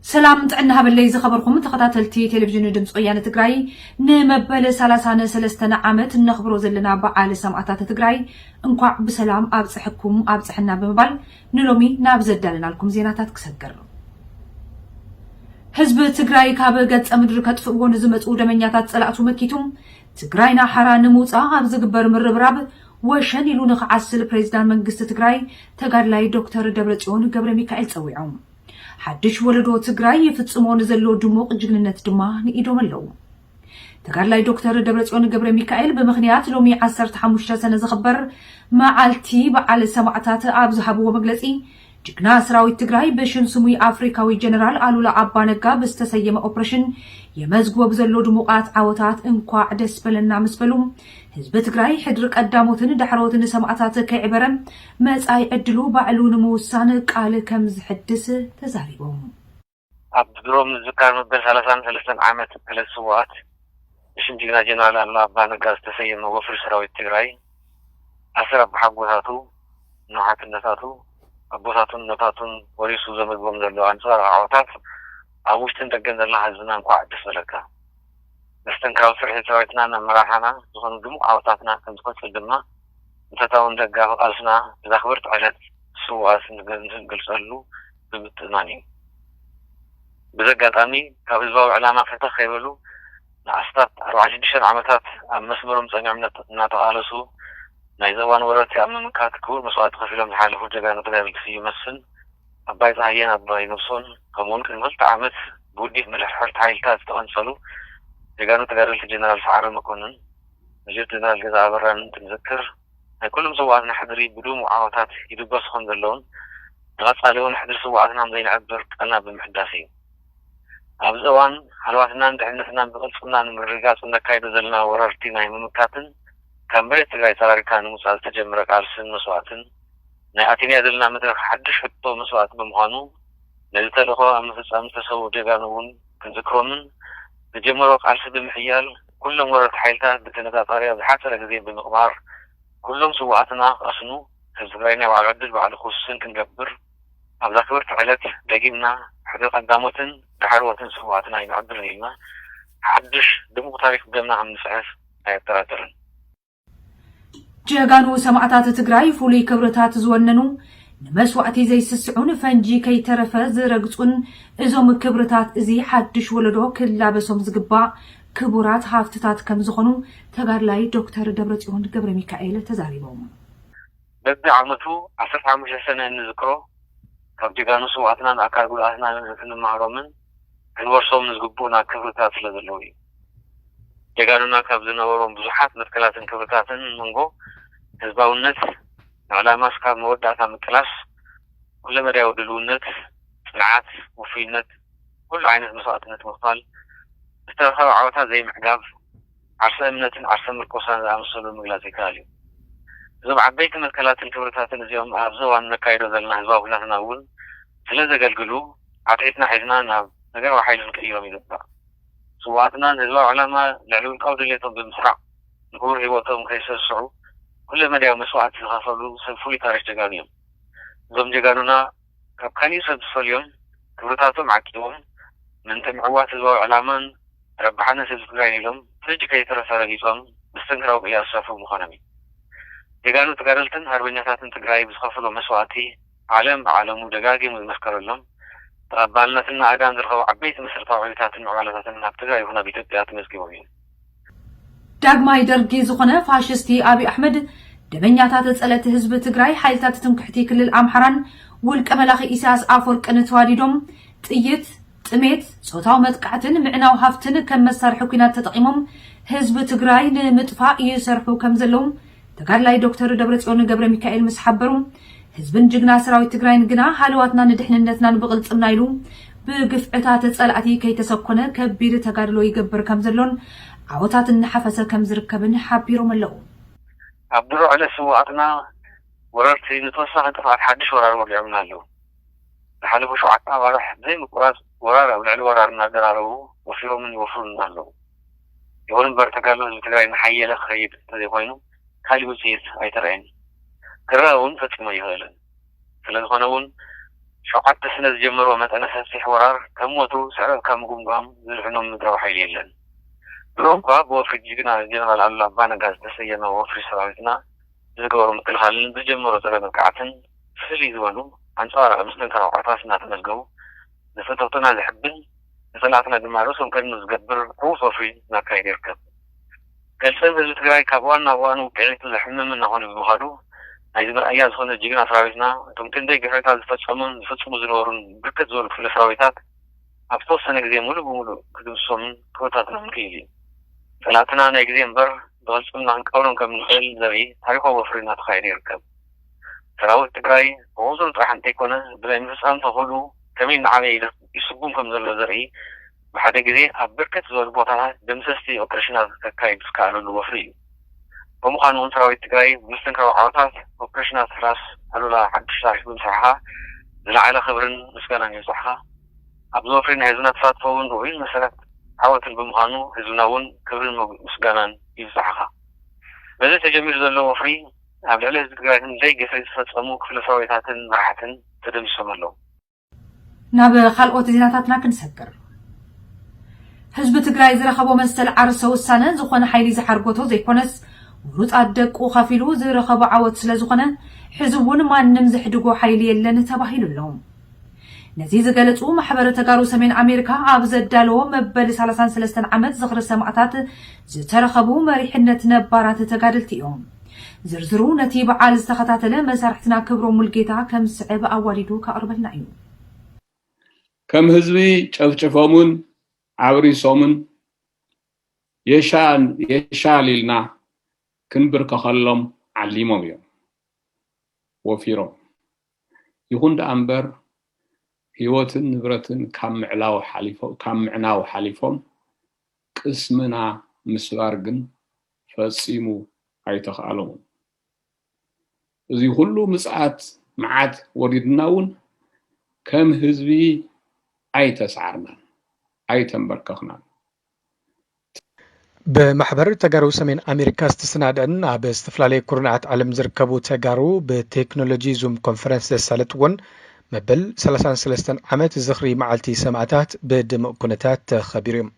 سلام تعنا هبلي زخبركم تخطاتلتي تلفزيون دمس ويان تجراي نمبل سلاسانة سلستنا عامت نخبرو زلنا بعال سمعتات تجراي انقع بسلام أبصحكم أبصحنا بمبال نلومي نابزدلنا لكم زيناتات كسجر حزب تجراي كابجت أمدر كتفقون زمت ودمنياتات سلعتو مكيتم تجراينا حرا نموتا أبزقبر مربراب وشان يلونخ عسل بريزدان منقست تجراي تقارلاي دكتور دبرتيون قبر ميكائيل سويعوم حدش ولدو تجراي يفتصمون زلو دموق جننت دما نقيدوم اللو تقارلاي دكتور دبرتيون قبر ميكائيل بمخنيات لومي 15 سنة زخبر معالتي بعال سمعتات أبزحبو ومقلسي جكنا سراوي تجراي بشن سموي أفريكاوي جنرال ألولا عبانقا بستسيم أوبريشن يمزقو بزلو دموقات عوتات انقاع دسبلنا مسبلوم حزب تجراي حدرك قداموتن دحروتن سمعتات كعبرم مزاي ادلو بعلو نموسان قال كم زحدس تزاريبهم عبدالروم ذكر مبل 33 عامت السوات بشن جينا جنرال ألولا عبانقا بستسيم وفر سراوي تجراي أسر بحقوتاتو نوعات النتاتو أبوساتون نتاتون وريسو زمقبهم زلو عنصار عوتات أبوشتن تقن الله حزبنا انقاع دسبلكا نستنكروا سرحة سويتنا مراحنا زخون دمو عوتاتنا كم تكون في الدماء نتتاون دقاو ألسنا إذا خبرت على سواس نقلسلو بمتناني بذقاتاني كابزباو علامة فتح يبلو نعستات 24 عمتات مسمرهم صنعنا نتغالسو نايزوان وراتي أمام كاتكور مسوات خفلهم حالفو جغانو تغير في يمسن أباي زهيان أباي نفسون كمون كنغلت عمت بودي ملح حرت حايلتات تغنسلو جغانو تغير الجنرال فعار المكونن نجيب جنرال جزا بران تنذكر هاي كلهم سواتنا حضري بدون معاوتات يدبس خند اللون نغاس عليهم حضر سواتنا مزين عبر قلنا بمحداثين أبزوان حلواتنا ندحنتنا بغلصنا نمرقات ونكايدو زلنا ورارتينا يممكاتن كان بريت تغاي سالاري كانوا مسال تجمرة قارسن مسواتن نأتيني أدلنا مثل حدش حطو مسوات بمخانو نزلت لخوا أمس تسوو جيغانوون كنذكرون نجمرة قارس بمحيال كلهم ورد حيلتا بتنكا طاريا بحاسة لكذين بمقمار كلهم سواتنا أصنو هزغاينا وعقدل بعد خصوصين كنقبر أبذاكبر تعالت لقيمنا حديق قداموتن تحروتن سواتنا ينعبر لينا حدش دمو تاريخ بدمنا عم نسعف هاي تراترن جاغانو سمعتات تجراي فولي كبرتات زوننو نمسوعتي زي سسعون فنجي كي ترفز رقصون ازوم كبرتات ازي حدش ولدو كلا بسوم زقباع كبرات حافتتات كم زخونو تقارلاي دكتور دبرتيون قبر ميكائيل تزاريبهم بدي عمتو 15 سنة نذكره كاب جاغانو سمعتنا نأكار قلاتنا نمعرومن الورسوم نزقبونا كبرتات لذلوي جاغانونا كاب زنورون بزحات مثكلات كبرتات منغو ህዝባውነት علامة كاب مودعة مكلاس كل مرة يودلونت سرعات وفينت كل عينة مساعدة مختال استرخوا عوتها زي محقاب عرصة امنة عرصة مركوسان ذا مصر المغلاتي كالي زوب عبيت مكلات الكبرتات اليوم أبزو عن مكايرو ذلنا هزباو لنا نقول ثلاثة قلقلو عطيتنا حزنا نقر وحيل الكثير من الدبا سواتنا هزباو علامة لعلو القود اللي يطب المسرع نقول هيواتهم كيس السعو كل ما دعوا مسوعات الغفلو سنفولي تاريخ جغانيهم زوم جغانونا كابكاني سبسو اليوم كبرتاتهم عكيوم من تمعوات هزباو علامة ربحانا سبسكرين لهم فيجي كي ترسى رقيتهم بستنكروا بإيا أسرافو مخانمي جغانو تقارلتن هربنياتاتن تقرأي بسخفلو مسوعاتي عالم بعالمو دقاقي مذمسكر لهم تقبالنا أدان درخوا عبيت مصر طاوعيتاتن وعالتاتن نبتقاي هنا بيتبقيات مزقيوين داغماي درجي زخنه فاشستي ابي احمد دمنياتات صلت حزب تግራይ حيلታት تنكحتي كلل امحران والقملاخ اساس افورق نتواديدوم ጥይት ጥሜት ጾታው መጥቃዕትን ምዕናው ሃፍትን ከም መሳርሒ ኩናት ተጠቂሞም ህዝብ ትግራይ ንምጥፋእ ይሰርሑ ከም ዘለዎም ተጋድላይ ዶክተር ደብረጽዮን ገብረ ሚካኤል መስሐበሩ ህዝብን ጅግና ሰራዊት ትግራይን ግና ሃልዋትና ንድሕንነትና ንብቅልጽምና ኢሉ ብግፍዕታት ጸላእቲ ከይተሰኮነ ከቢር ተጋድሎ ይገብር ከም ዘሎን عوتات النحفسة كم زركبن حابيرو ملو عبدالو على سواتنا وررتي نتوسع انت فعل حدش ورار ورعمنا له لحالبو شو عطنا ورح زي مقراس ورار ولعلو ورار نادر عليه وفيرو من يوصلنا له يقولن برتقالو زي محيي لخريب تدي خوينو كاليو زيت اي ترين كراون فتما يهالن فلن خونون شوقات سنة جمروا مثلا سفح ورار كموتو سعر كم قمقام زلحنهم مدروا حيليلا لهم قاب وفي جينا جنرال الله بانا غاز تسينا وفي سراويتنا زقورو مثل خالين بجمروا تغيب كعتن فلي زوانو عن صار مسلم كانوا عطاسنا تمزقو نفتوتنا لحبن نطلعتنا دماروسهم كان نزقبر روسو في ناكايد يركب كان سنة تقرأي كابوانا وانو كانت اللحمن من هون بمخارو عايزين أيام هون جينا سراويتنا ممكن ده جهات الفتشمون فتشمو زلورن بركة زول في السراويتات أبطل سنة جزية مولو بمولو كدوم سومن كوتاتنا مكيلي فلاتنا أنا جزية مبر بغلسون عن كورن كمن خيل زبي تاريخه وفرنا تخير يركب سراويت تقرأي ووزن راح تكونه بلا نفسان تقولوا كمين عليه يسبون كم زل زرعي بحدا جزية بركة زول بوطها دمسستي أوبريشنال كايب سكالو الوفري ومقانون سراويت تقرأي مستن كرو عوطات أوبريشنال راس هلولا حد شاش بمسحها زلعيلة خبرن مسكانا يصحها أبزو فرين هزونا تفاتفون روين مسألة عوات بمقانون هزوناون كبرن مسكانا يصحها بذلك تجميل زلو وفري عبد العزيز تقرأي زي قصي تفاتفموك في السراويتاتن راحتن تدمسهم اللو ناب خلقوت زيناتاتنا كنسكر حزب تግራይ ዝረኸቦ መሰል ዓርሰ ውሳነ ዝኾነ ሓይሊ ዝሓርጎቶ ዘይኮነስ ውሩፅ ኣደቁ ኸፊሉ ዝረኸቦ ዓወት ስለ ዝኾነ ሕዝቡን ማንም ዝሕድጎ ሓይሊ የለን ተባሂሉሎም ነዚ ዝገለጹ ማሕበረ ተጋሩ ሰሜን ኣሜሪካ ኣብ ዘዳለዎ መበል 33 ዓመት ዝኽሪ ሰማዕታት ዝተረኸቡ መሪሕነት ነባራት ተጋድልቲ እዮም ዝርዝሩ ነቲ በዓል ዝተኸታተለ መሳርሕትና ክብሮ ሙልጌታ ከም ስዕብ ኣዋሊዱ ካቕርበልና እዩ ከም ህዝቢ ጨፍጨፎሙን عوريسومن يشاليلنا كنبر كخلهم علمهم يوم وفيرو يكون أمبر هيوتن نبرتن كم عناو حليفهم اسمنا مسوارجن فسيمو هيتخالون زي كله مسعات معات وردناون كم هزبي أي تسعرنا أي تنبركخنا بمحبر تجارو سمين أمريكا استسنادن عب استفلالي كورنات علم زركبو تجارو بتكنولوجي زوم كونفرنس سالتون مبل 33 عمت زخري معلتي سمعتات بدم كونتات خبيرهم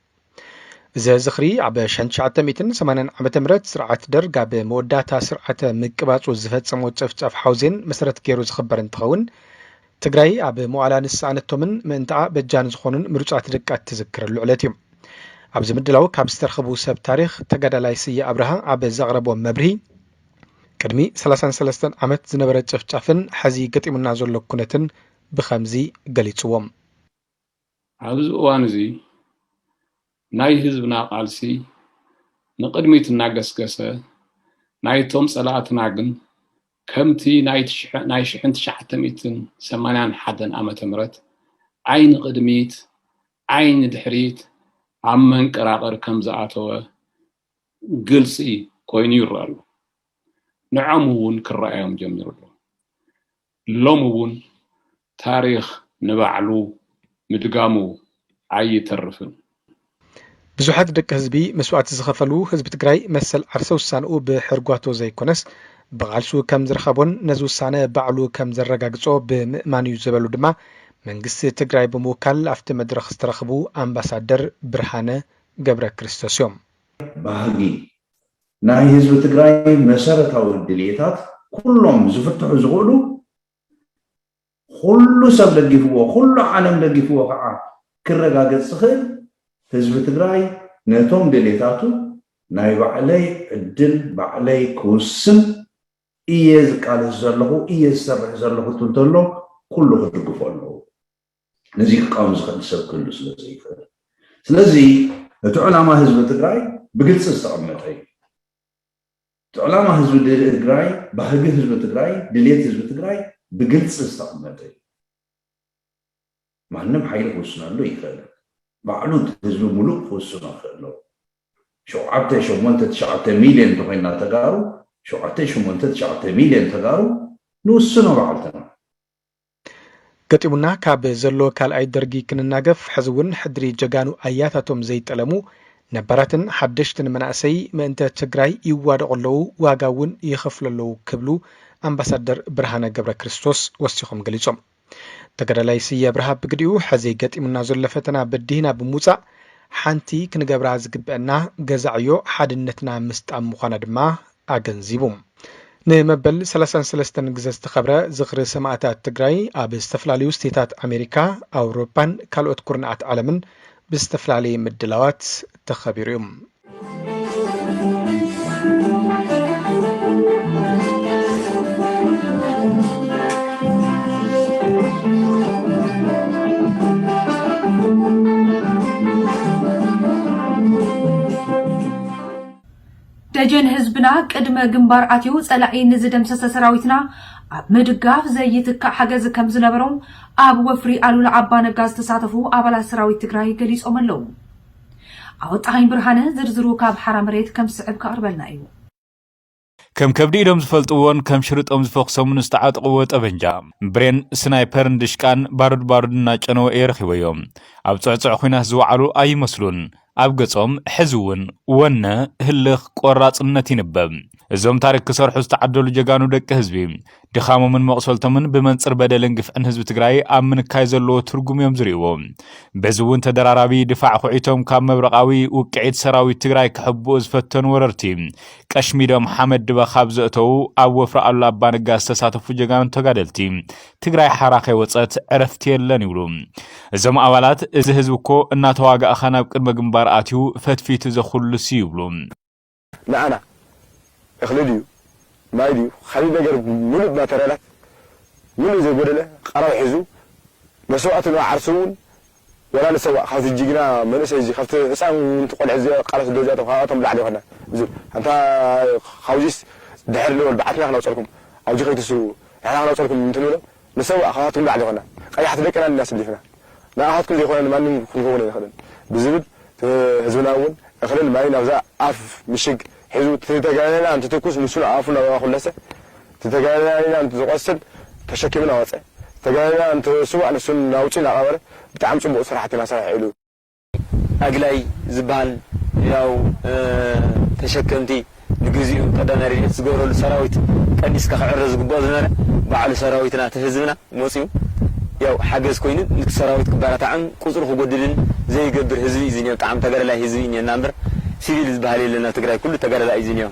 إذا زخري عب شنشعة ميتن سمانن عمت مرت سرعة درج عب موداتا سرعة مكبات وزفت سموت في حوزين مسرت كيرو زخبرن تخون تجري عب معلن السعنتهم من تاع بجان زخونن مرجعت دقات تذكر العلاتيم عب زمدلاو كاب استرخبو سب تاريخ تجدلاي سي ابراهام عب زغربو مبرهي قدمي 33 عمت زنبره ጨፍጫፍን حزي ገጢሙና ዘሎ ኩነትን ብኸምዚ ገሊጽዎም ኣብዚ እዋን እዚ ናይ ህዝብና ቃልሲ ንቅድሚት እናገስገሰ ናይቶም ጸላእትና ግን ከምቲ ናይ 1981 ዓመተ ምህረት ዓይን ቅድሚት ዓይን ድሕሪት ኣብ መንቀራቐር ከም ዝኣተወ ግልጽ ኮይኑ ይረኣሉ نعم ون كرأيهم جميلو لوم ون تاريخ نبعلو مدقامو عي ترفن بزوحات دك هزبي مسوعات زخفلو هزب تقراي مسل عرسو سانقو بحرقواتو زي كونس بغالسو كم زرخبون نزو سانه بعلو كم زرقاقصو بمئمانيو زبلو دما منقس تقراي بموكال افت مدرخ استرخبو امباسادر برهانه قبر كريستوسيوم باهي ናይ ህዝቢ ትግራይ መሰረታዊ ድልየታት ኩሎም ዝፍትሑ ዝኽእሉ ኩሉ ሰብ ደጊፍዎ ኩሉ ዓለም ደጊፍዎ ከዓ ክረጋገጽ ዝኽእል ህዝቢ ትግራይ ነቶም ድልየታቱ ናይ ባዕለይ ዕድል ባዕለይ ክውስን እየ ዝቃልስ ዘለኹ እየ ዝሰርሕ ዘለኹ እንተሎ ኩሉ ክድግፎ ኣለዎ ነዚ ክቃወም ዝኽእል ሰብ ክህሉ ስለዘይኽእል ስለዚ እቲ ዕላማ ህዝቢ ትግራይ ብግልፂ ዝተቐመጠ እዩ تعلم حزب تግራይ ባህጊ ህዝብ ትግራይ ድሌት ህዝብ ትግራይ ብግልጽ ዝተቀመጠ ማንም ኃይል ወስናሉ ይኽእል ባዕሉ ህዝብ ሙሉእ ወስኖ ይኽእል 7.9 ሚሊዮን ተቆይና ተጋሩ 7.9 ሚሊዮን ተጋሩ ንወስኖ ባዕልተና ገጢሙና ካብ ዘሎ ካልኣይ ደርጊ ክንናገፍ ሕዝውን ሕድሪ ጀጋኑ ኣያታቶም ዘይጠለሙ نبراتن حدشتن مناسي منت تجراي يوادقلو واغاون يخفللو كبلو امباسادر برهانه قبر كريستوس وسيخم غليصوم ተገዳላይ ስየ ብርሃ ብግዲኡ ሕዘይ ገጢሙና ዘሎ ፈተና በዲህና ብምውፃእ ሓንቲ ክንገብራ ዝግበአና ገዛዕዮ ሓድነትና ምስጣም ምዃና ድማ ኣገንዚቡ ንመበል 33 ግዜ ዝተኸብረ ዝኽሪ ሰማዕታት ትግራይ ኣብ ዝተፈላለዩ ስቴታት ኣሜሪካ ኣውሮፓን ካልኦት ኩርናዓት ዓለምን ብዝተፈላለየ ምድላዋት ተኸቢሩ እዩ ደጀን ህዝብና ቅድመ ግንባር አትዩ ጸላኢ ንዝደምሰሰ ሰራዊትና ኣብ ምድጋፍ ዘይትካ ሓገዝ ከም ዝነበሮም ኣብ ወፍሪ ኣሉላ ዓባ ነጋ ዝተሳተፉ ኣባላት ሰራዊት ትግራይ ገሊጾም ኣለዉ ኣወጣሃኝ ብርሃነ ዝርዝሩ ካብ ሓራ መሬት ከም ስዕብ ካርበልና እዩ ከም ከብዲ ኢሎም ዝፈልጥዎን ከም ሽርጦም ዝፈኽሰሙን ዝተዓጥቕዎ ጠበንጃ ብሬን ስናይፐርን ድሽቃን ባሩድ እናጨነው የረኺበዮም ኣብ ጽዕጽዕ ኩናት ዝወዓሉ ኣይመስሉን ኣብ ገጾም ሕዝውን ወነ ህልኽ ቆራጽነት ይንበብ እዞም ታሪክ ክሰርሑ ዝተዓደሉ ጀጋኑ ደቂ ህዝቢ ድኻሞምን መቕሰልቶምን ብመንጽር በደልን ግፍዕን ህዝቢ ትግራይ ኣብ ምንካይ ዘለዎ ትርጉም እዮም ዝርእይዎ በዚ እውን ተደራራቢ ድፋዕ ኩዒቶም ካብ መብረቓዊ ውቅዒት ሰራዊት ትግራይ ክሕብኡ ዝፈተኑ ወረርቲ ቀሽሚዶም ሓመድ ድበ ካብ ዘእተው ኣብ ወፍሪ ኣሉላ ኣባ ነጋ ዝተሳተፉ ጀጋኑ ተጋደልቲ ትግራይ ሓራኸ ወፀት ዕረፍቲ የለን ይብሉ እዞም ኣባላት እዚ ህዝቢ እኮ እናተዋጋእኻ ናብ ቅድመ ግንባር ኣትዩ ፈትፊቱ ዘኹልስ ይብሉ ንኣና እኽልድዩ ማይድዩ ካሊእ ነገር ሙሉእ ማተርያላት ሙሉእ ዘይጎደለ ቀረብ ሒዙ መስዋዕት ዓርሱ እውን ወላ ንሰዋእ ካብቲ ጅግና መንእሰይ እዚ ካብቲ ህፃን እንትቆልዕ እዚ ቃለስ ደዚኣቶም ካብኣቶም ላዕሊ ይኾና ብዙ እንታ ካብዚስ ድሕሪ ልበል በዓትና ክናውፀልኩም ኣብዚ ከይትስሩ ንሕና ክናውፀልኩም እንትንብሎም ንሰዋእ ካብኣቶም ላዕሊ ይኾና ቀያሕቲ ደቅና እናስሊፍና ንኣኻትኩም ዘይኮነ ንማንም ክንከውን ኣይንኽእልን ብዝብል ህዝብና እውን እኽልን ማይን ኣብዛ ኣፍ ምሽግ ሒዙ ተጋነና አንተ ተኩስ ንሱን አፉን አኹለሰ ተጋነና አንተ ዝቆስል ተሸኪምና ወፀ ተጋነና አንተ ስዋዕ ንሱን ናውጪና ቀበረ ብጣዕሚ ጽቡቕ ስራሕትና ሰራሕ ኢሉ አግላይ ዝባል ያው ተሸከምቲ ንግዚኡ ቀዳናሪ ዝገብረሉ ሰራዊት ቀዲስካ ክዕረ ዝግባእ ዝነበረ ባዕሉ ሰራዊትና ተህዝብና መፅዩ ያው ሓገዝ ኮይኑ ንክ ሰራዊት ክባራታዕን ቁፅሩ ክጎድልን ዘይገብር ህዝቢ ዝኒዮ ብጣዕሚ ተጋዳላይ ህዝቢ እኒና እምበር ሲቪል ዝባሃል የለና ትግራይ ኩሉ ተጋዳላይ ዝኒዮ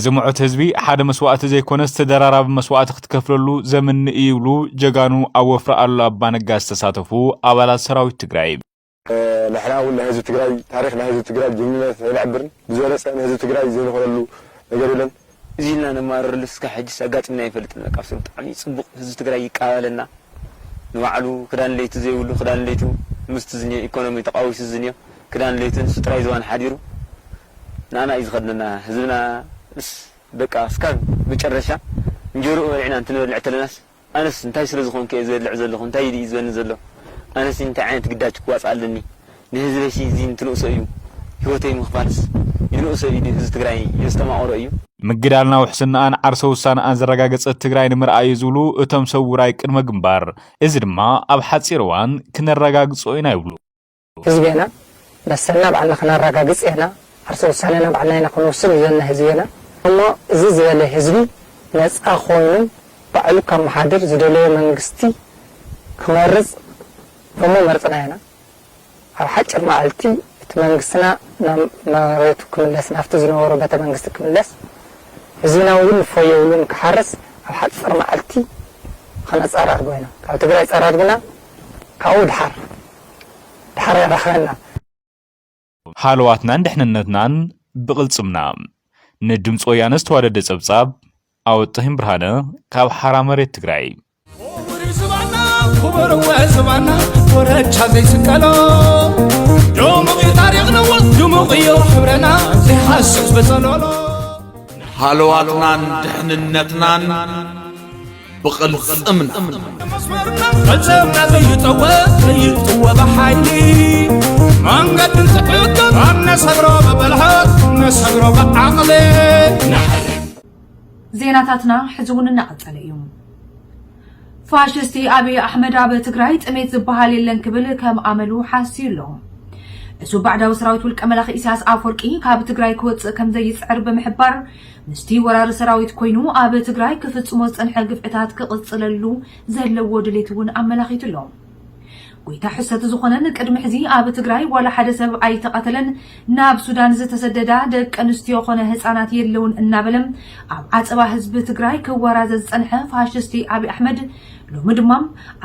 ዝሙዑት ህዝቢ ሓደ መስዋዕቲ ዘይኮነ ዝተደራራቢ መስዋዕቲ ክትከፍለሉ ዘመን ይብሉ ጀጋኑ ኣብ ወፍሪ ኣሉላ ኣባ ነጋ ዝተሳተፉ ኣባላት ሰራዊት ትግራይ ንሕና እውን ናይ ህዝቢ ትግራይ ታሪክ ናይ ህዝቢ ትግራይ ጅግንነት ይልዕብርን ብዝበለፀ ንህዝቢ ትግራይ ዘይንኽእለሉ ነገር የለን እዚ ኢልና ነማርርሉ እስካ ሕጂስ ኣጋጢምና ይፈልጥና ካብሱ ብጣዕሚ ፅቡቕ ህዝቢ ትግራይ ይቃበለና ንባዕሉ ክዳን ለይቲ ዘይብሉ ክዳን ለይቱ ምስቲ ዝኒኦ ኢኮኖሚ ተቃዊሱ ዝኒኦ ክዳን ለይቱን ስጥራይ ዝዋን ሓዲሩ ናና ይዝኸድና ህዝብና በቃ እስካ መጨረሻ እንጀርኡ በልዕና እንትንበልዕ ተለናስ ኣነስ እንታይ ስለ ዝኾንከ እየ ዝበልዕ ዘለኹ እንታይ ኢድ ዝበኒ ዘሎ ኣነስ እንታይ ዓይነት ግዳጅ ክዋፅ ኣለኒ ንህዝበሲ እዚ እንትንእሶ እዩ ህይወተይ ምኽፋልስ ይንእሶ እዩ ህዝቢ ትግራይ የስተማቕሮ እዩ ምግዳልና ውሕስናን ዓርሰ ውሳነኣን ዘረጋገፀት ትግራይ ንምርኣዩ ዝብሉ እቶም ሰውራይ ቅድመ ግንባር እዚ ድማ ኣብ ሓፂር እዋን ክነረጋግጾ ኢና ይብሉ ህዝቤና በሰልና ባዕልና ክነረጋግጽ ኢና ዓርሰ ውሳነና ባዕልና ኢና ክንውስን ዘለና ህዝቤና እሞ እዚ ዝበለ ህዝቢ ነፃ ኮይኑ ባዕሉ ከመሓድር ዝደለየ መንግስቲ ክመርፅ እሞ መርፅና ኢና ኣብ ሓጭር መዓልቲ እቲ መንግስትና መሬቱ ክምለስ ናፍቲ ዝነበሮ ቤተ መንግስቲ ክምለስ ህዝብና እውን ፈየውሉን ክሓርስ ኣብ ሓጭር መዓልቲ ክነፃር ኣድርጎና ካብ ትግራይ ፀር ኣድርግና ካብኡ ድሓር ያረኸበና ሃልዋትናን ድሕንነትናን ብቕልጽምና ንድምፂ ወያነ ዝተዋደደ ጸብጻብ ኣወጣሂም ብርሃነ ካብ ሓራ መሬት ትግራይ خبر وزمانا ورجع زي سكالو دموغي تاريخ نوض دموغي وحبرنا زي حاسس بزلولو هالواتنان دحننتنان بقلصمنا قلصمنا زي يطوى بحايلي منقد نسحيطن عنا سقرو ببلحات نسقرو بعقلي زيناتاتنا حزون النقطة اليوم فاشستي أبي أحمد أبي تقرأي تميت زبها للن كبل كم عملوا حاسين لهم እሱ ባዕዳዊ ሰራዊት ውልቀ መላኺ ኢሳያስ አፈወርቂ ካብ ትግራይ ክወፅእ ከም ዘይፅዕር ብምሕባር ምስቲ ወራሪ ሰራዊት ኮይኑ ኣብ ትግራይ ክፍጽሞ ዝጸንሐ ግፍዕታት ክቕጽለሉ ዘለዎ ድሌት እውን ኣመላኺቱ ኣሎ ጎይታ ሕሰት ዝኾነን ቅድሚ ሕዚ ኣብ ትግራይ ዋላ ሓደ ሰብ ኣይተቐተለን ናብ ሱዳን ዝተሰደዳ ደቂ ኣንስትዮ ኮነ ህፃናት የለውን እናበለም ኣብ ዓጸባ ህዝቢ ትግራይ ክወራዘ ዝጸንሐ ፋሽስቲ አብይ አሕመድ ሎሚ ድማ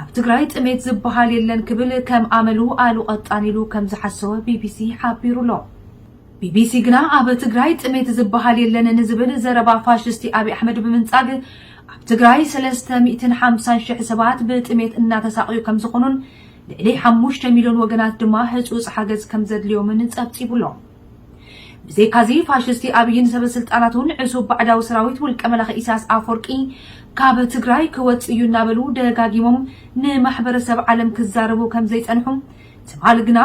ኣብ ትግራይ ጥሜት ዝበሃል የለን ክብል ከም ኣመሉ ኣሉ ቀጣኒሉ ከም ዝሓሰወ ቢቢሲ ሓቢሩሎ ቢቢሲ ግና ኣብ ትግራይ ጥሜት ዝበሃል የለን ንዝብል ዘረባ ፋሽስቲ አብይ አሕመድ ብምንጻግ ኣብ ትግራይ 350,000 ሰባት ብጥሜት እናተሳቅዩ ከም ዝኾኑን ልዕሊ 5 ሚሊዮን ወገናት ድማ ህጹጽ ሓገዝ ከም ዘድልዮምን ጸብጺቡሎ ብዘይካዚ ፋሽስቲ አብይን ሰበስልጣናቱን ዕሱብ ባዕዳዊ ሰራዊት ውልቀ መላኺ ኢሳያስ አፈወርቂ ካብ ትግራይ ክወጽእ እዩ እናበሉ ደጋጊሞም ንማሕበረሰብ ዓለም ክዛረቡ ከም ዘይጸንሑ ትማል ግና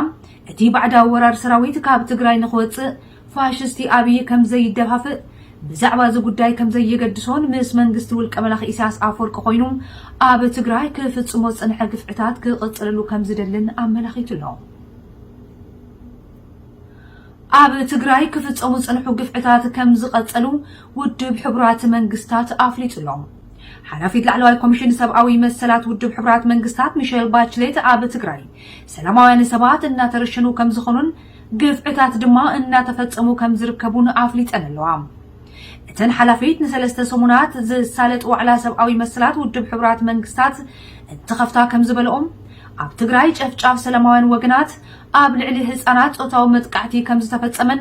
እቲ ባዕዳዊ ወራር ሰራዊት ካብ ትግራይ ንኽወጽእ ፋሽስቲ አብይ ከም ዘይደፋፍእ ብዛዕባ እዚ ጉዳይ ከም ዘይገድሶን ምስ መንግስቲ ውልቀ መላኺ ኢሳያስ አፈወርቂ ኮይኑ ኣብ ትግራይ ክፍጽሞ ዝጸንሐ ግፍዕታት ክቕጽለሉ ከም ዝደልን ኣመላኺቱ ኣሎ ኣብ ትግራይ ክፍጽሙ ዝጸንሑ ግፍዕታት ከም ዝቐጸሉ ውድብ ሕቡራት መንግስታት ኣፍሊጡሎም ሓላፊት ላዕለዋይ ኮሚሽን ሰብኣዊ መሰላት ውድብ ሕቡራት መንግስታት ሚሼል ባችሌት ኣብ ትግራይ ሰላማውያን ሰባት እናተረሸኑ ከም ዝኾኑን ግፍዕታት ድማ እናተፈጸሙ ከም ዝርከቡን ኣፍሊጠን ኣለዋ እተን ሓላፊት ንሰለስተ ሰሙናት ዝሳለጥ ዋዕላ ሰብኣዊ መሰላት ውድብ ሕቡራት መንግስታት እንትኸፍታ ከም ዝበለኦም ኣብ ትግራይ ጨፍጫፍ ሰላማውያን ወገናት ኣብ ልዕሊ ህፃናት ጾታዊ መጥቃዕቲ ከም ዝተፈጸመን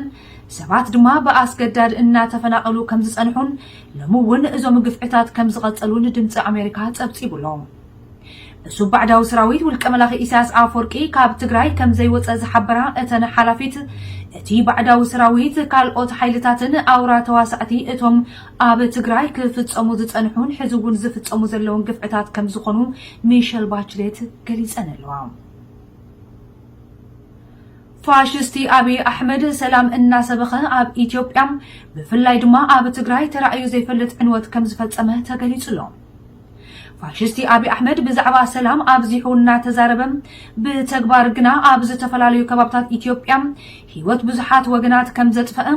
ሰባት ድማ በኣስገዳድ እናተፈናቀሉ ከም ዝጸንሑን ለምውን እዞም ግፍዕታት ከም ዝቐጸሉን ድምፂ ኣሜሪካ ጸብጺቡሎም እሱ ባዕዳዊ ሰራዊት ውልቀ መላኺ ኢሳያስ አፈወርቂ ካብ ትግራይ ከም ዘይወፀ ዝሓበራ እተን ሓላፊት እቲ ባዕዳዊ ሰራዊት ካልኦት ሓይልታትን ኣውራ ተዋሳእቲ እቶም ኣብ ትግራይ ክፍጸሙ ዝጸንሑን ሕዚ እውን ዝፍጸሙ ዘለውን ግፍዕታት ከም ዝኾኑ ሚሼል ባችሌት ገሊጸን ኣለዋ ፋሽስቲ አብይ አሕመድ ሰላም እናሰበኸ ኣብ ኢትዮጵያ ብፍላይ ድማ ኣብ ትግራይ ተራእዩ ዘይፈልጥ ዕንወት ከም ዝፈጸመ ተገሊጹሎ ፋሽስቲ አብይ አሕመድ ብዛዕባ ሰላም ኣብዚሑ እናተዛረበም ብተግባር ግና ኣብ ዝተፈላለዩ ከባብታት ኢትዮጵያ ህይወት ብዙሓት ወገናት ከም ዘጥፈአ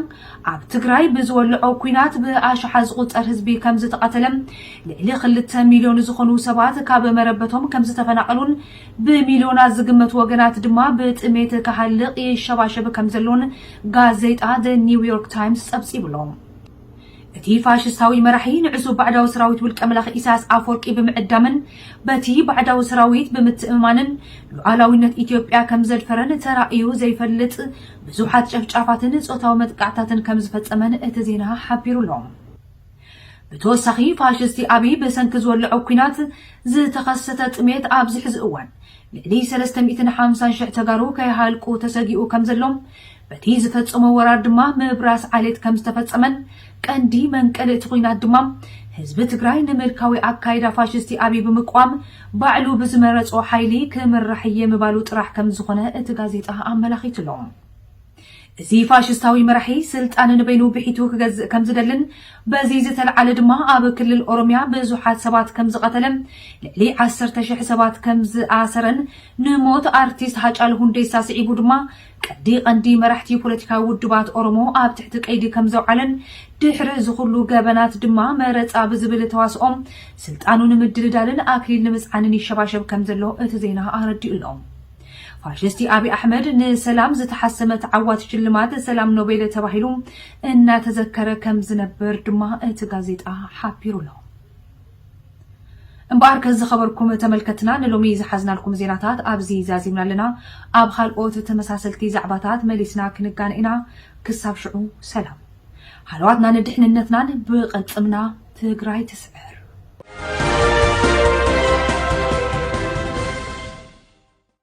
ኣብ ትግራይ ብዝወልዖ ኩናት ብኣሽሓ ዝቁፀር ህዝቢ ከም ዝተቐተለም ልዕሊ 2 ሚሊዮን ዝኾኑ ሰባት ካብ መረበቶም ከም ዝተፈናቀሉን ብሚሊዮናት ዝግመቱ ወገናት ድማ ብጥሜት ክሃልቕ ይሸባሸብ ከም ዘሎን ጋዜጣ ዘ ኒውዮርክ ታይምስ ጸብጺቡሎም እቲ ፋሽስታዊ መራሒ ንዕሱ ባዕዳዊ ሰራዊት ውልቀ መላኺ ኢሳያስ አፈወርቂ ብምዕዳምን በቲ ባዕዳዊ ሰራዊት ብምትእማንን ሉዓላዊነት ኢትዮጵያ ከም ዘድፈረን ተራእዩ ዘይፈልጥ ብዙሓት ጨፍጫፋትን ጾታዊ መጥቃዕታትን ከም ዝፈጸመን እቲ ዜና ሓቢሩሎም ብተወሳኺ ፋሽስቲ አብይ ብሰንኪ ዝወልዖ ኩናት ዝተኸሰተ ጥሜት ኣብ ዝሕዚ እዋን ልዕሊ 350,000 ተጋሩ ከይሃልቁ ተሰጊኡ ከም ዘሎም በቲ ዝፈጸሞ ወራር ድማ ምብራስ ዓሌት ከም ዝተፈጸመን ቀንዲ መንቀል እቲ ኩናት ድማ ህዝቢ ትግራይ ንምልካዊ ኣካይዳ ፋሽስቲ አብይ ብምቋም ባዕሉ ብዝመረጾ ሓይሊ ክምራሕ የምባሉ ጥራሕ ከም ዝኾነ እቲ ጋዜጣ ኣመላኺቱሎም እዚ ፋሽስታዊ መራሒ ስልጣን ንበይኑ ብሒቱ ክገዝእ ከም ዝደልን በዚ ዝተለዓለ ድማ ኣብ ክልል ኦሮሚያ ብዙሓት ሰባት ከም ዝቐተለን ልዕሊ 10,000 ሰባት ከም ዝኣሰረን ንሞት ኣርቲስት ሃጫሉ ሁንዴሳ ስዒቡ ድማ ቀንዲ መራሕቲ ፖለቲካዊ ውድባት ኦሮሞ ኣብ ትሕቲ ቀይዲ ከም ዘውዓለን ድሕሪ ዝኹሉ ገበናት ድማ መረፃ ብዝብል ተዋስኦም ስልጣኑ ንምድልዳልን ኣክሊል ንምፅዓንን ይሸባሸብ ከም ዘሎ እቲ ዜና ኣረዲኡሎም ፋሽስቲ አብይ አሕመድ ንሰላም ዝተሓሰመ ተዓዋት ሽልማት ሰላም ኖቤል ተባሂሉ እናተዘከረ ከም ዝነበር ድማ እቲ ጋዜጣ ሓቢሩሎ እምበር ከዚ ኸበርኩም ተመልከትና ንሎሚ ዝሓዝናልኩም ዜናታት ኣብዚ ዛዚምና ኣለና ኣብ ካልኦት ተመሳሰልቲ ዛዕባታት መሊስና ክንጋነኢና ክሳብ ሽዑ ሰላም ሃለዋትና ንድሕንነትናን ብቐልጽምና ትግራይ ትስዕር